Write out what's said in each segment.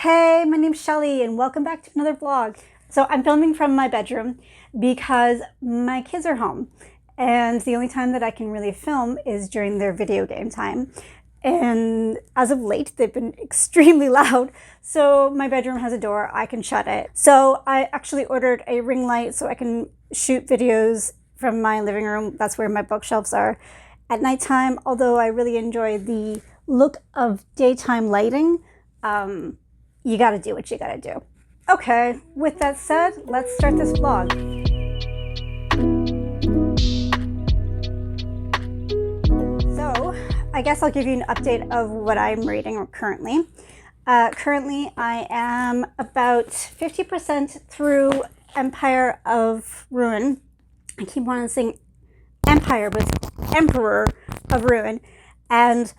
Hey, my name's Shelly and welcome back to another vlog. So I'm filming from my bedroom because my kids are home and the only time that I can really film is during their video game time. And as of late, they've been extremely loud. So my bedroom has a door, I can shut it. So I actually ordered a ring light so I can shoot videos from my living room. That's where my bookshelves are at nighttime. Although I really enjoy the look of daytime lighting, you gotta do what you gotta do. Okay, with that said, let's start this vlog. So, I guess I'll give you an update of what I'm reading currently. Currently, I am about 50% through Empire of Ruin. I keep wanting to sing Empire, but it's Emperor of Ruin. And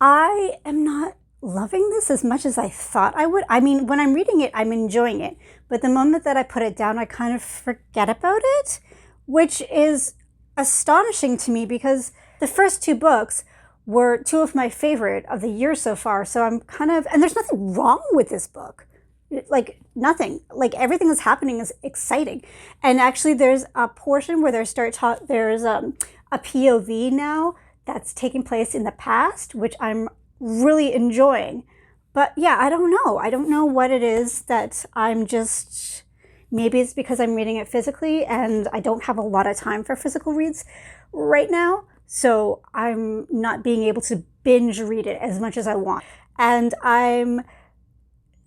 I am not loving this as much as I thought I would. I mean, when I'm reading it, I'm enjoying it. But the moment that I put it down, I kind of forget about it, which is astonishing to me because the first two books were two of my favorite of the year so far. So I'm kind of, and there's nothing wrong with this book. Like nothing, like everything that's happening is exciting. And actually there's a portion where there's a POV now that's taking place in the past, which I'm really enjoying. But yeah, I don't know. I don't know what it is that I'm just, maybe it's because I'm reading it physically and I don't have a lot of time for physical reads right now. So I'm not being able to binge read it as much as I want. And I'm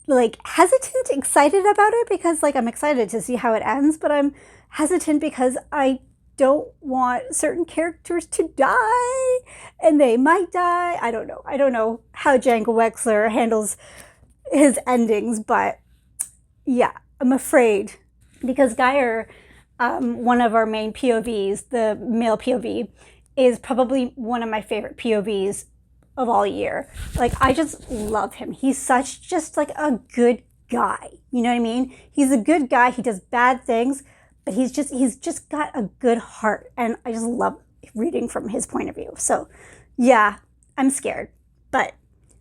like hesitant, excited about it because like I'm excited to see how it ends, but I'm hesitant because I don't want certain characters to die, and they might die. I don't know. I don't know how Django Wexler handles his endings, but yeah, I'm afraid because Geyer, one of our main POVs, the male POV, is probably one of my favorite POVs of all year. Like, I just love him. He's such just like a good guy. You know what I mean? He's a good guy. He does bad things, but he's just got a good heart, and I just love reading from his point of view. So yeah, I'm scared, but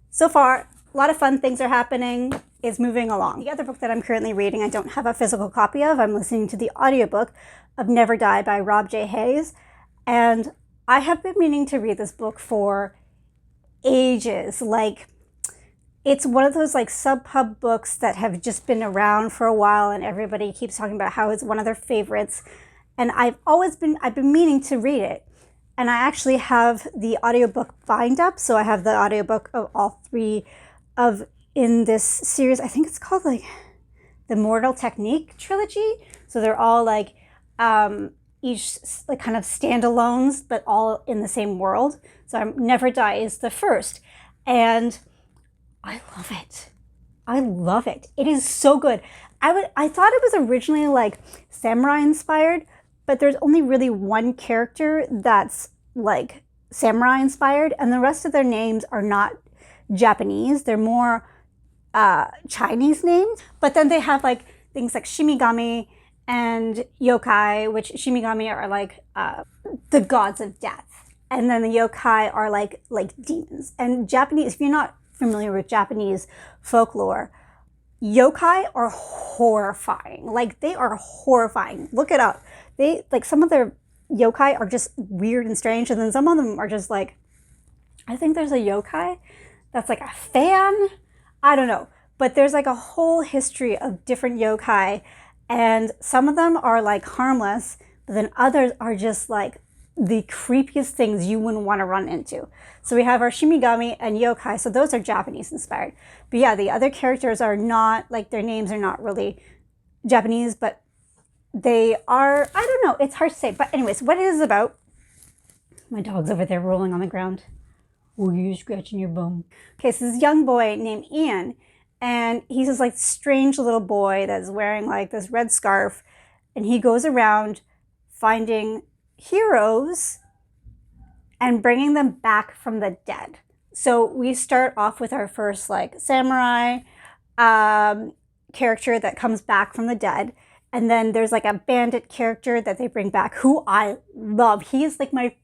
so far a lot of fun things are happening. It's moving along. The other book that I'm currently reading, I don't have a physical copy of. I'm listening to the audiobook of Never Die by Rob J. Hayes, and I have been meaning to read this book for ages. Like, it's one of those like sub-pub books that have just been around for a while and everybody keeps talking about how it's one of their favorites. And I've been meaning to read it. And I actually have the audiobook bind up. So I have the audiobook of all three in this series. I think it's called like the Mortal Technique trilogy. So they're all like each like kind of standalones, but all in the same world. So Never Die is the first. And I love it. I love it. It is so good. I thought it was originally like samurai inspired, but there's only really one character that's like samurai inspired, and the rest of their names are not Japanese. They're more Chinese names. But then they have like things like Shimigami and yokai, which Shimigami are like the gods of death, and then the yokai are like demons. And Japanese, if you're not familiar with Japanese folklore, yokai are horrifying. Like, they are horrifying. Look it up. They like, some of their yokai are just weird and strange, and then some of them are just like, I think there's a yokai that's like a fan. I don't know, but there's like a whole history of different yokai, and some of them are like harmless, but then others are just like the creepiest things you wouldn't want to run into. So we have our Shimigami and yokai. So those are Japanese inspired. But yeah, the other characters are not, like, their names are not really Japanese, but they are, I don't know, it's hard to say. But anyways, what it is about, my dog's over there rolling on the ground. Oh, you're scratching your bum. Okay, so this young boy named Ian, and he's this like strange little boy that's wearing like this red scarf, and he goes around finding heroes and bringing them back from the dead. So we start off with our first like samurai character that comes back from the dead, and then there's like a bandit character that they bring back who I love. He is like my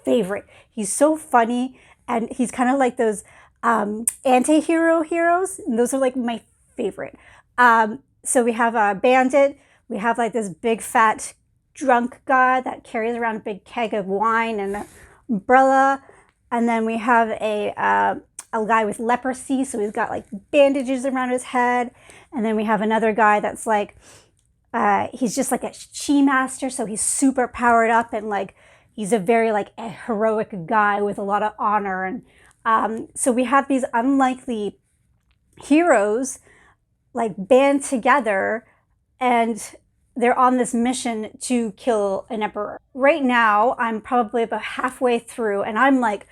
favorite. He's so funny, and he's kind of like those anti-hero heroes, and those are like my favorite. So we have a bandit. We have like this big fat drunk guy that carries around a big keg of wine and an umbrella. And then we have a guy with leprosy. So he's got like bandages around his head. And then we have another guy that's like, he's just like a chi master. So he's super powered up and like, he's a very like a heroic guy with a lot of honor. And so we have these unlikely heroes like band together, and they're on this mission to kill an emperor. Right now, I'm probably about halfway through, and I'm like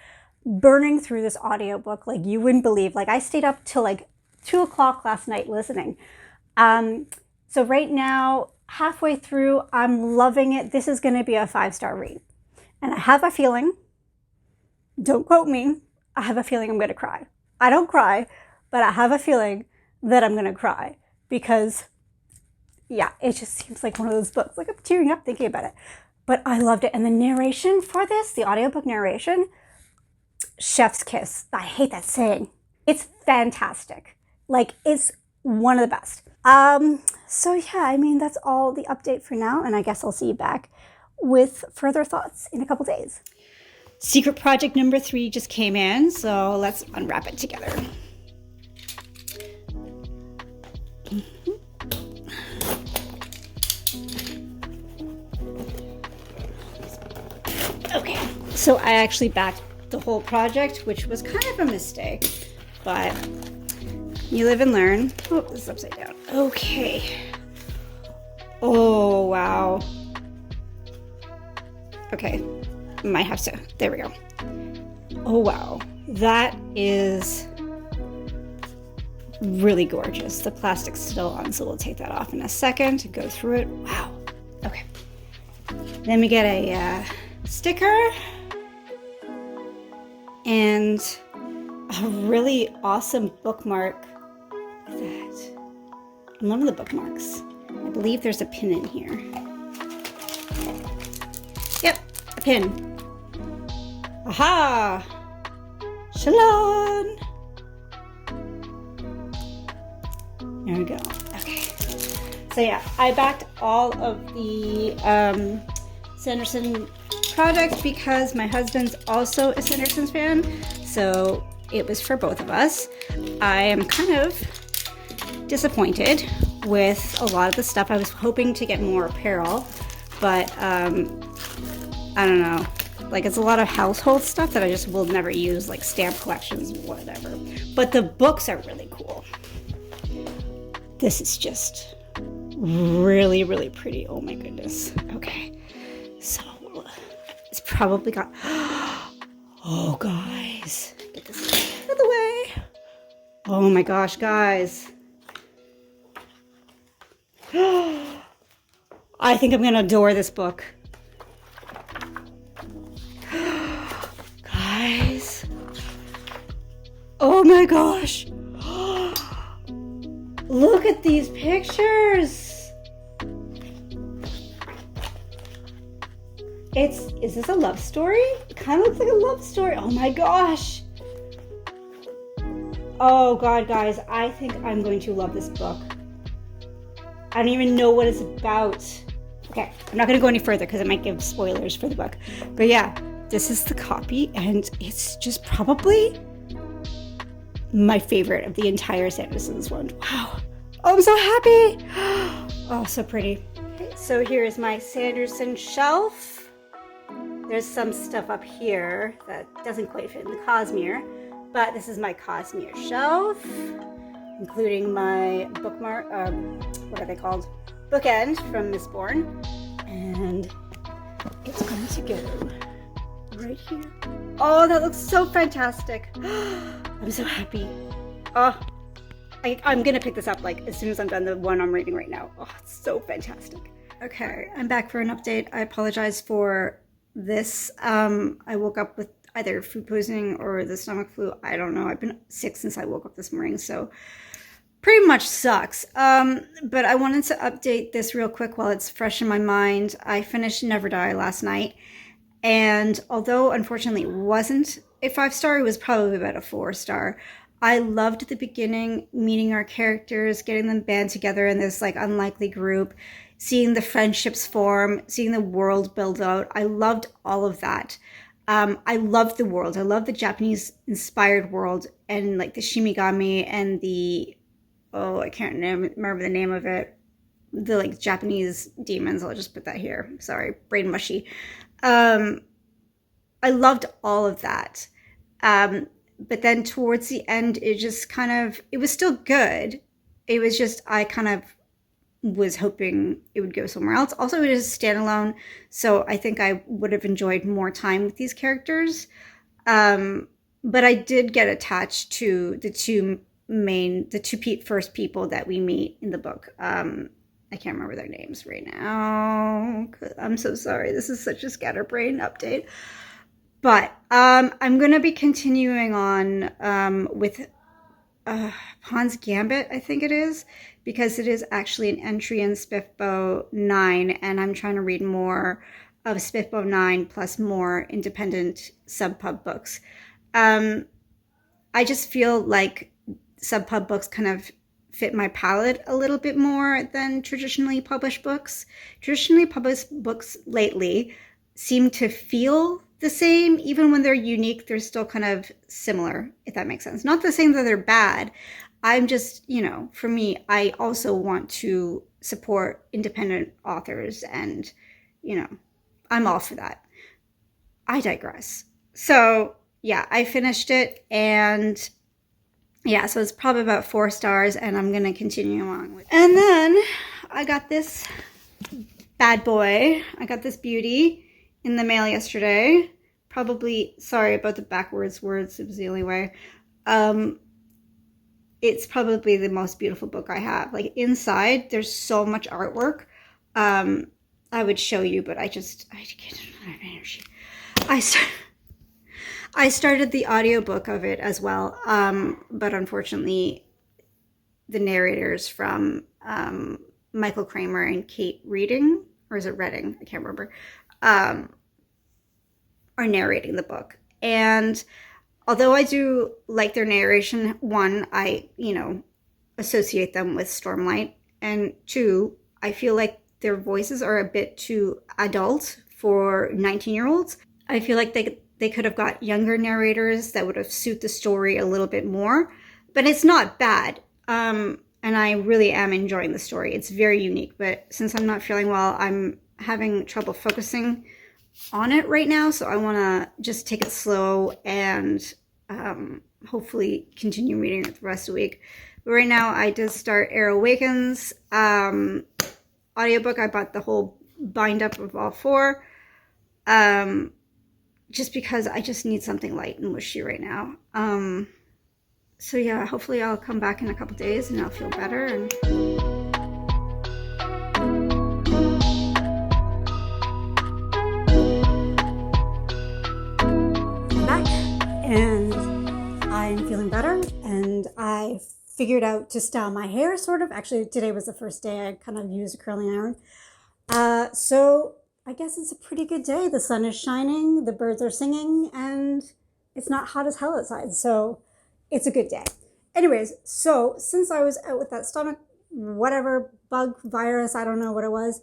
burning through this audiobook like you wouldn't believe. Like I stayed up till like 2 o'clock last night listening. So right now, halfway through, I'm loving it. This is going to be a 5-star read. And I have a feeling, don't quote me, I have a feeling I'm going to cry. I don't cry, but I have a feeling that I'm going to cry because, yeah, it just seems like one of those books. Like I'm tearing up thinking about it. But I loved it. And the narration for this, the audiobook narration, chef's kiss. I hate that saying. It's fantastic. Like it's one of the best. So yeah, I mean, that's all the update for now. And I guess I'll see you back with further thoughts in a couple days. Secret project number 3 just came in, so let's unwrap it together. Okay, so I actually backed the whole project, which was kind of a mistake, but you live and learn. Oh, this is upside down. Okay. Oh, wow. Okay, might have to. There we go. Oh, wow. That is really gorgeous. The plastic's still on, so we'll take that off in a second to go through it. Wow. Okay. Then we get a sticker and a really awesome bookmark. Look at that. And one of the bookmarks. I believe there's a pin in here. Yep, a pin. Aha! Shalom! There we go. Okay. So yeah, I backed all of the Sanderson project because my husband's also a Sanderson's fan. So it was for both of us. I am kind of disappointed with a lot of the stuff. I was hoping to get more apparel, but I don't know. Like it's a lot of household stuff that I just will never use, like stamp collections, whatever. But the books are really cool. This is just really, really pretty. Oh my goodness. Okay. So it's probably got, oh guys, get this out of the way. Oh my gosh, guys. I think I'm going to adore this book. Guys. Oh my gosh. Look at these pictures. Is this a love story? It kind of looks like a love story. Oh my gosh. Oh God, guys, I think I'm going to love this book. I don't even know what it's about. Okay, I'm not going to go any further because it might give spoilers for the book. But yeah, this is the copy, and it's just probably my favorite of the entire Sanderson's one. Wow. Oh, I'm so happy. Oh, so pretty. Okay, so here is my Sanderson shelf. There's some stuff up here that doesn't quite fit in the Cosmere, but this is my Cosmere shelf, including my bookmark, what are they called? Bookend from Mistborn. And it's going to go right here. Oh, that looks so fantastic. I'm so happy. Oh, I'm going to pick this up like as soon as I'm done the one I'm reading right now. Oh, it's so fantastic. Okay, I'm back for an update. I apologize for this. I woke up with either food poisoning or the stomach flu. I don't know. I've been sick since I woke up this morning, so pretty much sucks. But I wanted to update this real quick while it's fresh in my mind. I finished Never Die last night, and although unfortunately it wasn't a 5-star, it was probably about a 4-star. I loved the beginning, meeting our characters, getting them band together in this like unlikely group, seeing the friendships form, seeing the world build out. I loved all of that. I loved the world. I loved the Japanese inspired world and like the Shimigami and the, oh, I can't remember the name of it. The like Japanese demons. I'll just put that here. Sorry, brain mushy. I loved all of that. But then towards the end, it just kind of, it was still good. It was just, I kind of was hoping it would go somewhere else. Also, it is standalone, so I think I would have enjoyed more time with these characters. But I did get attached to the two first people that we meet in the book. I can't remember their names right now. I'm so sorry. This is such a scatterbrain update. But I'm going to be continuing on with Pawn's Gambit, I think it is, because it is actually an entry in Spiffbo 9, and I'm trying to read more of Spiffbo 9 plus more independent subpub books. I just feel like subpub books kind of fit my palette a little bit more than traditionally published books. Traditionally published books lately seem to feel the same. Even when they're unique, they're still kind of similar, if that makes sense. Not the same that they're bad. I'm just, for me, I also want to support independent authors, and, I'm all for that. I digress. So, yeah, I finished it, and yeah, so it's probably about 4 stars, and I'm going to continue on with it. And then I got this bad boy. I got this beauty in the mail yesterday. Probably, sorry about the backwards words, it was the only way. It's probably the most beautiful book I have. Like, inside, there's so much artwork. I would show you, but I don't have energy. I started the audiobook of it as well, but unfortunately, the narrators from Michael Kramer and Kate Reading, or is it Redding? I can't remember. Are narrating the book. And although I do like their narration, one, I, associate them with Stormlight, and two, I feel like their voices are a bit too adult for 19-year-olds. I feel like they could have got younger narrators that would have suited the story a little bit more, but it's not bad. And I really am enjoying the story. It's very unique, but since I'm not feeling well, I'm having trouble focusing on it right now, so I want to just take it slow and hopefully continue reading it the rest of the week. But right now, I did start Awakens audiobook. I bought the whole bind up of all 4, just because I just need something light and mushy right now. So yeah, hopefully I'll come back in a couple days and I'll feel better. And I'm feeling better, and I figured out to style my hair, sort of. Actually, today was the first day I kind of used a curling iron. So I guess it's a pretty good day. The sun is shining, the birds are singing, and it's not hot as hell outside, so it's a good day. Anyways, so since I was out with that stomach, whatever, bug, virus, I don't know what it was,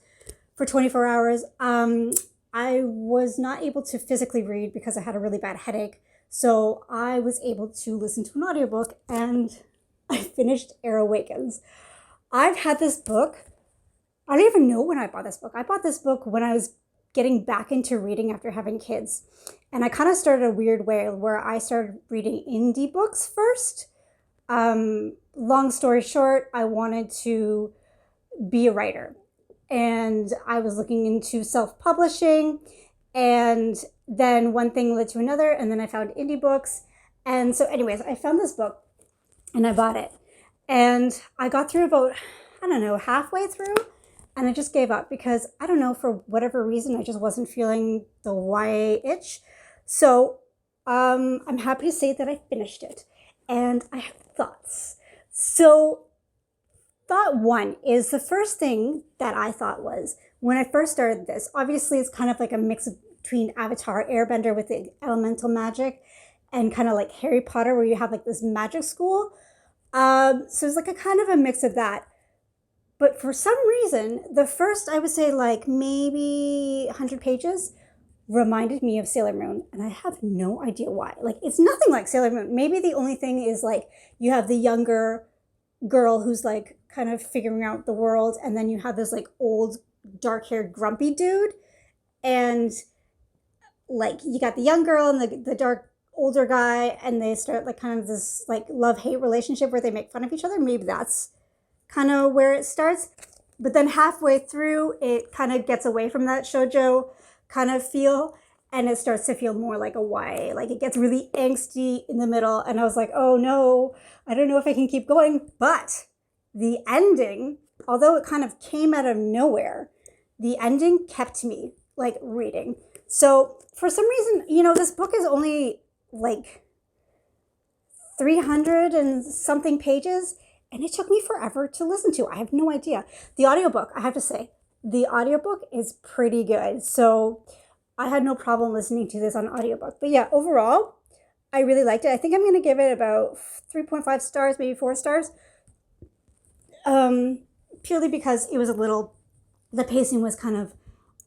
for 24 hours, I was not able to physically read because I had a really bad headache. So I was able to listen to an audiobook, and I finished Awakens. I've had this book, I don't even know when I bought this book. I bought this book when I was getting back into reading after having kids. And I kind of started a weird way where I started reading indie books first. Long story short, I wanted to be a writer. And I was looking into self-publishing, and then one thing led to another, and then I found indie books. And so anyways, I found this book and I bought it. And I got through about, halfway through, and I just gave up because, I don't know, for whatever reason, I just wasn't feeling the YA itch. So I'm happy to say that I finished it. And I have thoughts. So thought 1 is the first thing that I thought was, when I first started this, obviously it's kind of like a mix between Avatar Airbender with the elemental magic and kind of like Harry Potter, where you have like this magic school. So it's like a kind of a mix of that. But for some reason, the first, I would say like maybe 100 pages reminded me of Sailor Moon, and I have no idea why. Like, it's nothing like Sailor Moon. Maybe the only thing is like you have the younger girl who's like kind of figuring out the world, and then you have this like old dark-haired grumpy dude, and like you got the young girl and the dark older guy, and they start like kind of this like love-hate relationship where they make fun of each other. Maybe that's kind of where it starts. But then halfway through, it kind of gets away from that shoujo kind of feel, and it starts to feel more like a YA. Like, it gets really angsty in the middle, and I was like, oh no, I don't know if I can keep going. But the ending, although it kind of came out of nowhere, the ending kept me like reading. So for some reason, this book is only like 300 and something pages, and it took me forever to listen to. I have no idea. The audiobook, I have to say, the audiobook is pretty good. So I had no problem listening to this on audiobook. But yeah, overall, I really liked it. I think I'm going to give it about 3.5 stars, maybe 4 stars. Purely because it was the pacing was kind of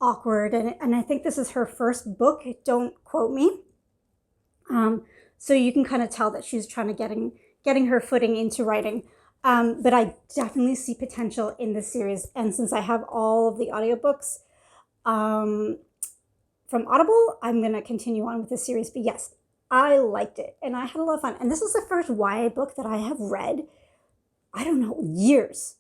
awkward. And I think this is her first book. Don't quote me. So you can kind of tell that she's trying to getting her footing into writing. But I definitely see potential in this series. And since I have all of the audiobooks from Audible, I'm going to continue on with this series. But yes, I liked it, and I had a lot of fun. And this is the first YA book that I have read, I don't know, years.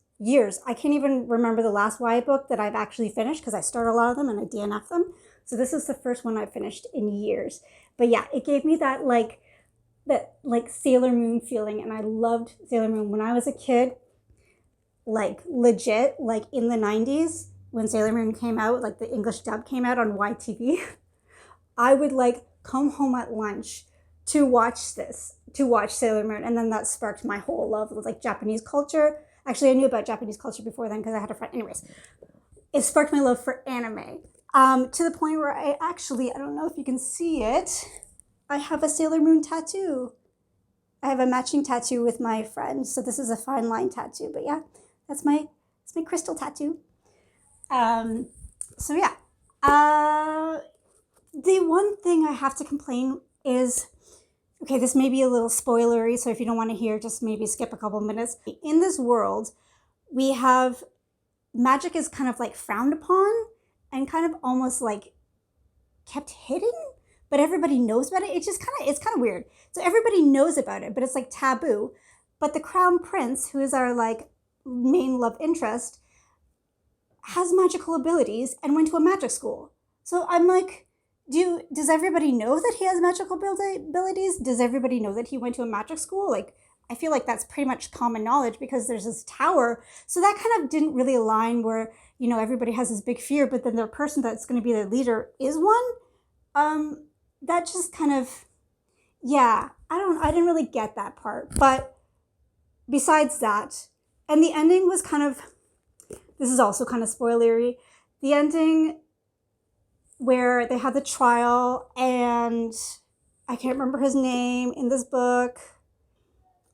I can't even remember the last YA book that I've actually finished, because I start a lot of them and I DNF them. So this is the first one I've finished in years. But yeah, it gave me that Sailor Moon feeling, and I loved Sailor Moon when I was a kid. Like, legit, like in the 90s when Sailor Moon came out, like the English dub came out on YTV, I would like come home at lunch to watch Sailor Moon, and then that sparked my whole love of like Japanese culture. Actually, I knew about Japanese culture before then because I had a friend. Anyways, it sparked my love for anime, to the point where I don't know if you can see it, I have a Sailor Moon tattoo. I have a matching tattoo with my friend. So this is a fine line tattoo. But yeah, it's my crystal tattoo. So yeah. The one thing I have to complain is, okay, this may be a little spoilery, so if you don't want to hear, just maybe skip a couple minutes. In this world, we have magic is kind of like frowned upon and kind of almost like kept hidden, but everybody knows about it. It's kind of weird. So everybody knows about it, but it's like taboo. But the crown prince, who is our like main love interest, has magical abilities and went to a magic school. So I'm like, does everybody know that he has magical abilities? Does everybody know that he went to a magic school? Like, I feel like that's pretty much common knowledge because there's this tower. So that kind of didn't really align where, everybody has this big fear, but then the person that's going to be the leader is one. That just kind of, yeah, I didn't really get that part. But besides that, and the ending was kind of, this is also kind of spoilery. The ending where they had the trial, and I can't remember his name in this book,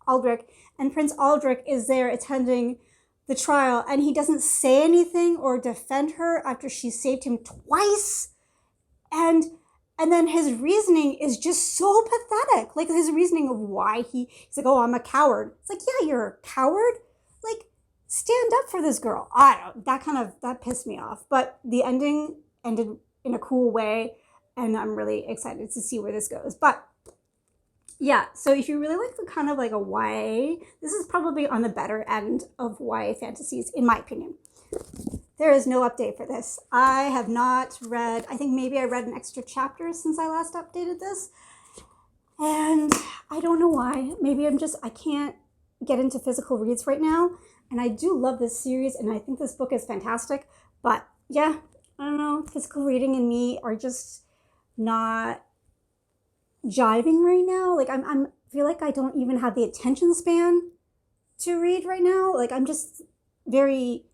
Aldrich, and Prince Aldrich is there attending the trial, and he doesn't say anything or defend her after she saved him twice, and then his reasoning is just so pathetic. Like, his reasoning of why he's like, oh, I'm a coward. It's like, yeah, you're a coward. Like, stand up for this girl. I don't, that pissed me off. But the ending ended in a cool way, and I'm really excited to see where this goes. But yeah, so if you really like the kind of like a YA, this is probably on the better end of YA fantasies, in my opinion. There is no update for this. I have not read, I think maybe I read an extra chapter since I last updated this. And I don't know why. Maybe I can't get into physical reads right now. And I do love this series, and I think this book is fantastic. But yeah, I don't know, physical reading and me are just not jiving right now. Like, I feel like I don't even have the attention span to read right now. Like, I'm just very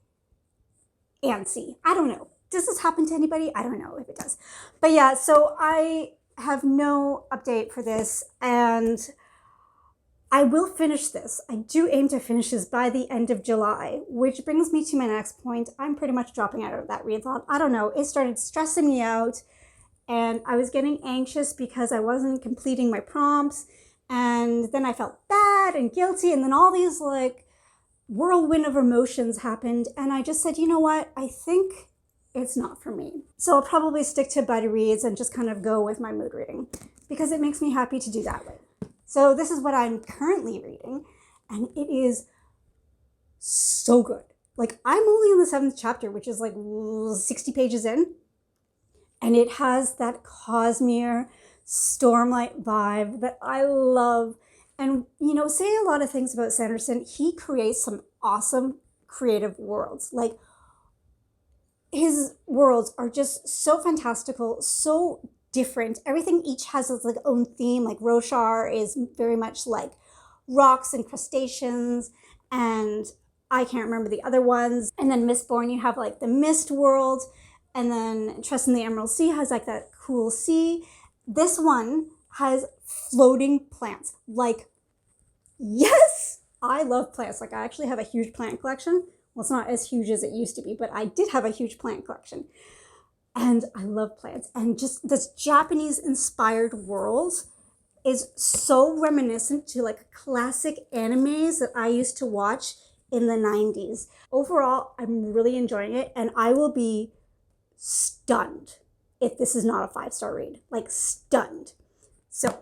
antsy. I don't know. Does this happen to anybody? I don't know if it does. But yeah, so I have no update for this, and I will finish this. I do aim to finish this by the end of July, which brings me to my next point. I'm pretty much dropping out of that readathon. I don't know. It started stressing me out, and I was getting anxious because I wasn't completing my prompts, and then I felt bad and guilty, and then all these like whirlwind of emotions happened, and I just said, you know what? I think it's not for me. So I'll probably stick to buddy reads and just kind of go with my mood reading because it makes me happy to do that way. So this is what I'm currently reading, and it is so good. Like, I'm only in the 7th chapter, which is like 60 pages in, and it has that Cosmere Stormlight vibe that I love. And, you know, saying a lot of things about Sanderson, he creates some awesome creative worlds. Like, his worlds are just so fantastical, so different. Everything each has its like own theme. Like Roshar is very much like rocks and crustaceans, and I can't remember the other ones. And then Mistborn, you have like the Mist world, and then Trust in the Emerald Sea has like that cool sea. This one has floating plants. Like, yes, I love plants. Like, I actually have a huge plant collection. Well, it's not as huge as it used to be, but I did have a huge plant collection. And I love plants. And just this Japanese-inspired world is so reminiscent to like classic animes that I used to watch in the 90s. Overall, I'm really enjoying it, and I will be stunned if this is not a 5-star read. Like, stunned. So,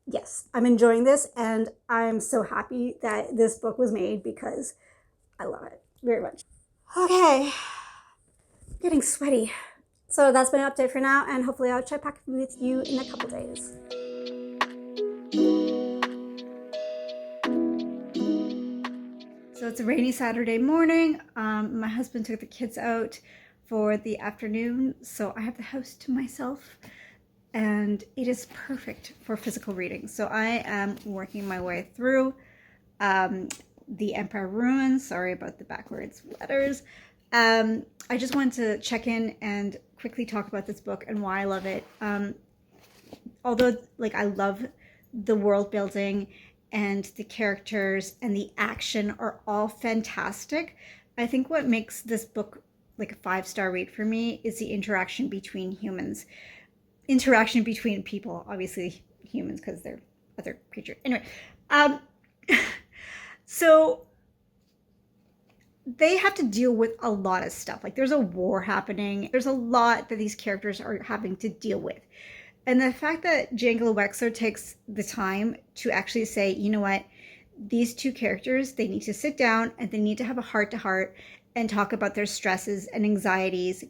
yes, I'm enjoying this, and I'm so happy that this book was made because I love it very much. Okay, I'm getting sweaty. So that's my update for now, and hopefully I'll check back with you in a couple days. So it's a rainy Saturday morning. My husband took the kids out for the afternoon, so I have the house to myself, and it is perfect for physical reading. So I am working my way through the Empire Ruins. Sorry about the backwards letters. I just wanted to check in and quickly talk about this book and why I love it. Although, like, I love the world building and the characters and the action are all fantastic, I think what makes this book like a 5-star read for me is the interaction between humans. Interaction between people, obviously humans because they're other creatures. Anyway, so they have to deal with a lot of stuff. Like, there's a war happening. There's a lot that these characters are having to deal with. And the fact that Django Wexler takes the time to actually say, you know what, these two characters, they need to sit down and they need to have a heart-to-heart and talk about their stresses and anxieties,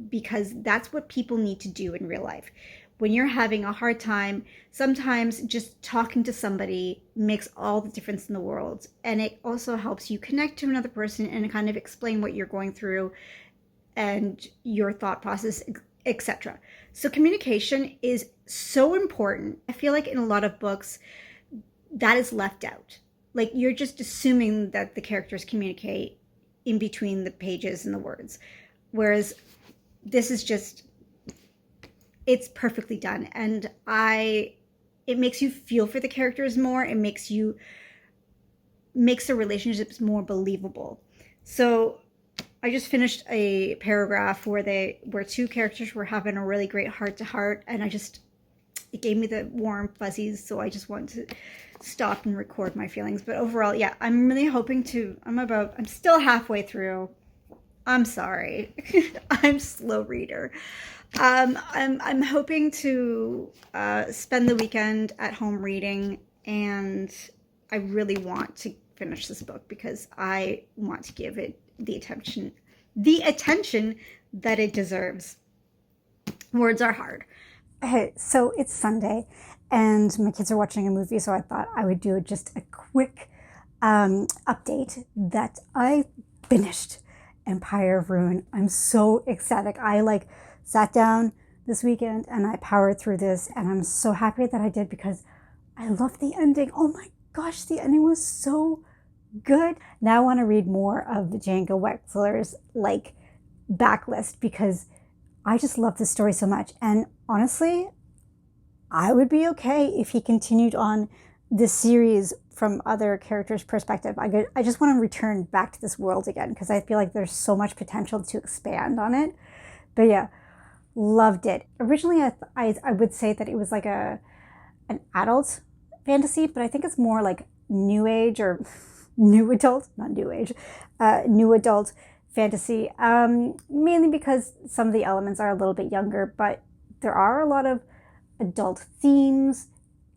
because that's what people need to do in real life. When you're having a hard time, sometimes just talking to somebody makes all the difference in the world. And it also helps you connect to another person and kind of explain what you're going through and your thought process, etc. So communication is so important. I feel like in a lot of books, that is left out. Like, you're just assuming that the characters communicate in between the pages and the words. Whereas this is just, it's perfectly done. And it makes you feel for the characters more. It makes the relationships more believable. So I just finished a paragraph where two characters were having a really great heart-to-heart, and it gave me the warm fuzzies, so I just wanted to stop and record my feelings. But overall, yeah, I'm really hoping I'm still halfway through. I'm sorry. I'm slow reader. I'm hoping to spend the weekend at home reading, and I really want to finish this book because I want to give it the attention that it deserves. Words are hard. Okay, so it's Sunday, and my kids are watching a movie, so I thought I would do just a quick update that I finished Empire of Ruin. I'm so ecstatic. I sat down this weekend and I powered through this, and I'm so happy that I did because I love the ending. Oh my gosh, the ending was so good. Now I want to read more of Django Wexler's backlist because I just love this story so much. And honestly, I would be okay if he continued on this series from other characters' perspective. I just want to return back to this world again because I feel like there's so much potential to expand on it. But yeah, loved it. Originally, I would say that it was like an adult fantasy, but I think it's more like new age or new adult, not new age, new adult fantasy. Mainly because some of the elements are a little bit younger, but there are a lot of adult themes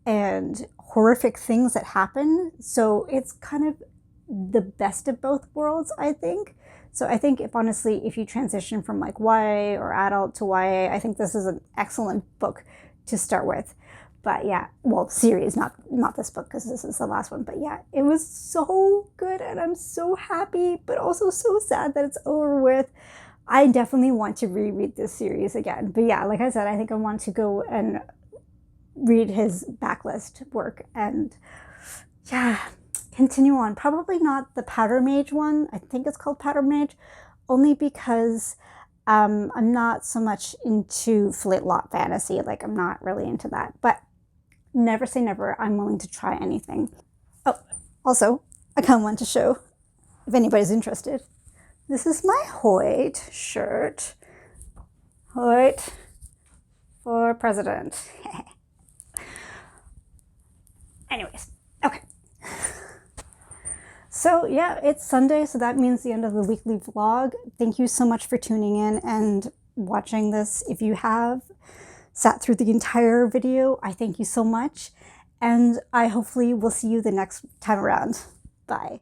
and horrific things that happen. So it's kind of the best of both worlds, I think. So I think if you transition from like YA or adult to YA, I think this is an excellent book to start with. But yeah, well, series, not this book because this is the last one. But yeah, it was so good and I'm so happy, but also so sad that it's over with. I definitely want to reread this series again. But yeah, like I said, I think I want to go and read his backlist work and yeah, continue on. Probably not the Powder Mage one. I think it's called Powder Mage, only because I'm not so much into flintlock fantasy. Like I'm not really into that. But never say never. I'm willing to try anything. Oh, also, I kind of want to show if anybody's interested. This is my Hoyt shirt. Hoyt for president. Anyways, okay. So yeah, it's Sunday, so that means the end of the weekly vlog. Thank you so much for tuning in and watching this. If you have sat through the entire video, I thank you so much. And I hopefully will see you the next time around. Bye.